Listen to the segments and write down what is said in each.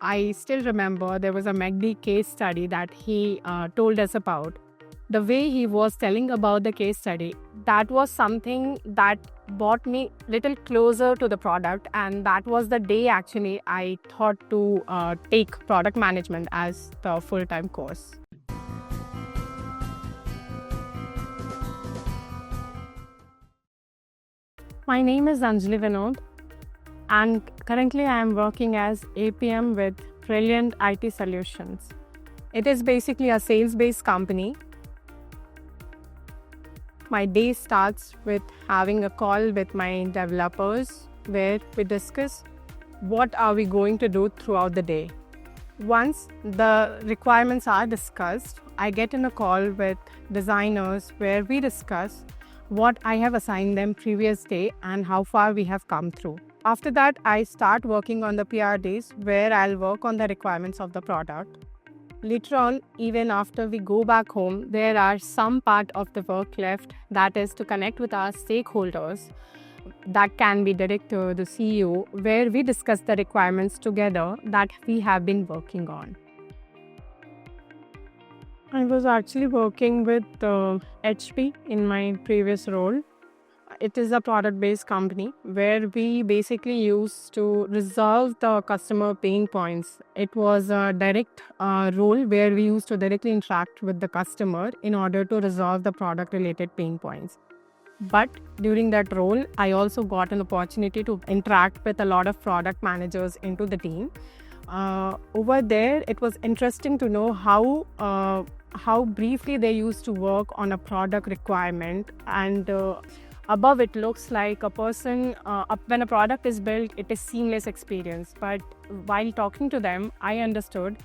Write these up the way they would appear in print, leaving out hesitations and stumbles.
I still remember there was a MACD case study that he told us about. The way he was telling about the case study, that was something that brought me little closer to the product, and that was the day actually I thought to take product management as the full-time course. My name is Anjali Vinod, and currently I am working as APM with Brilliant IT Solutions. It is basically a sales-based company. My day starts with having a call with my developers where we discuss what are we going to do throughout the day. Once the requirements are discussed, I get in a call with designers where we discuss what I have assigned them previous day and how far we have come through. After that, I start working on the PR days where I'll work on the requirements of the product. Later on, even after we go back home, there are some part of the work left, that is to connect with our stakeholders. That can be director, the CEO, where we discuss the requirements together that we have been working on. I was actually working with HP in my previous role. It is a product-based company where we basically used to resolve the customer pain points. It was a direct role where we used to directly interact with the customer in order to resolve the product-related pain points. But during that role, I also got an opportunity to interact with a lot of product managers into the team. Over there, it was interesting to know how briefly they used to work on a product requirement, and above it looks like a person, when a product is built, it is seamless experience. But while talking to them, I understood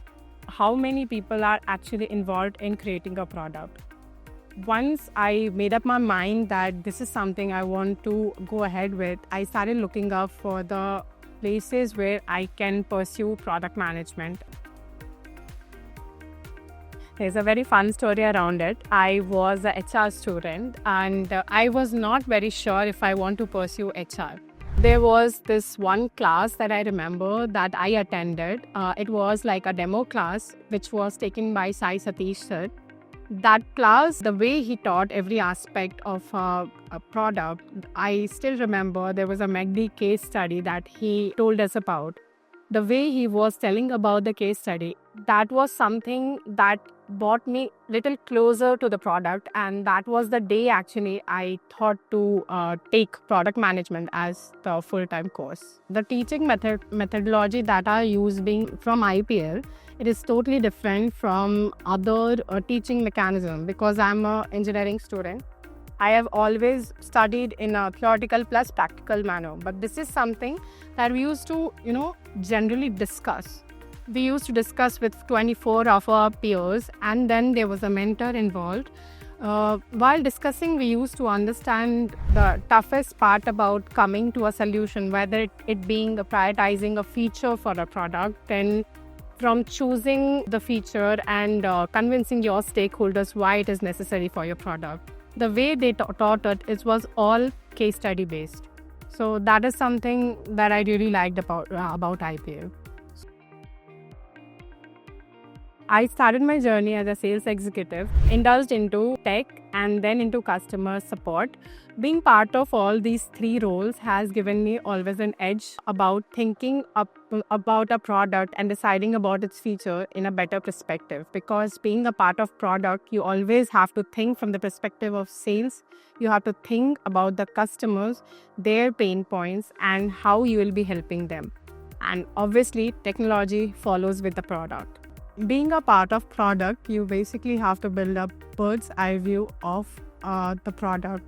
how many people are actually involved in creating a product. Once I made up my mind that this is something I want to go ahead with, I started looking up for the places where I can pursue product management. There's a very fun story around it. I was a HR student and I was not very sure if I want to pursue HR. There was this one class that I remember that I attended. It was like a demo class which was taken by Sai Satish sir. That class, the way he taught every aspect of a product, I still remember there was a MACD case study that he told us about. The way he was telling about the case study, that was something that brought me little closer to the product, and that was the day actually I thought to take product management as the full-time course. The teaching methodology that I use being from IPL, it is totally different from other teaching mechanism because I'm an engineering student. I have always studied in a theoretical plus practical manner, but this is something that we used to, generally discuss. We used to discuss with 24 of our peers, and then there was a mentor involved. While discussing, we used to understand the toughest part about coming to a solution, whether it being prioritizing a feature for a product, then from choosing the feature and convincing your stakeholders why it is necessary for your product. The way they taught it was all case study based. So that is something that I really liked about IPL. I started my journey as a sales executive, indulged into tech and then into customer support. Being part of all these three roles has given me always an edge about thinking about a product and deciding about its feature in a better perspective. Because being a part of product, you always have to think from the perspective of sales. You have to think about the customers, their pain points, and how you will be helping them. And obviously, technology follows with the product. Being a part of product, you basically have to build a bird's eye view of the product,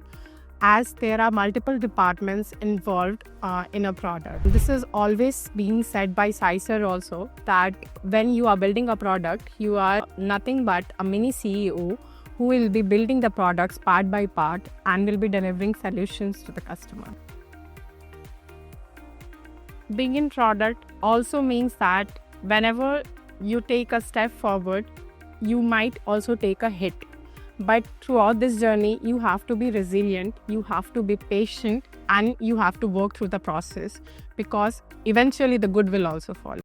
as there are multiple departments involved in a product. This is always being said by Sai sir also, that when you are building a product, you are nothing but a mini CEO who will be building the products part by part and will be delivering solutions to the customer. Being in product also means that whenever you take a step forward, you might also take a hit. But throughout this journey, you have to be resilient, you have to be patient, and you have to work through the process, because eventually the good will also follow.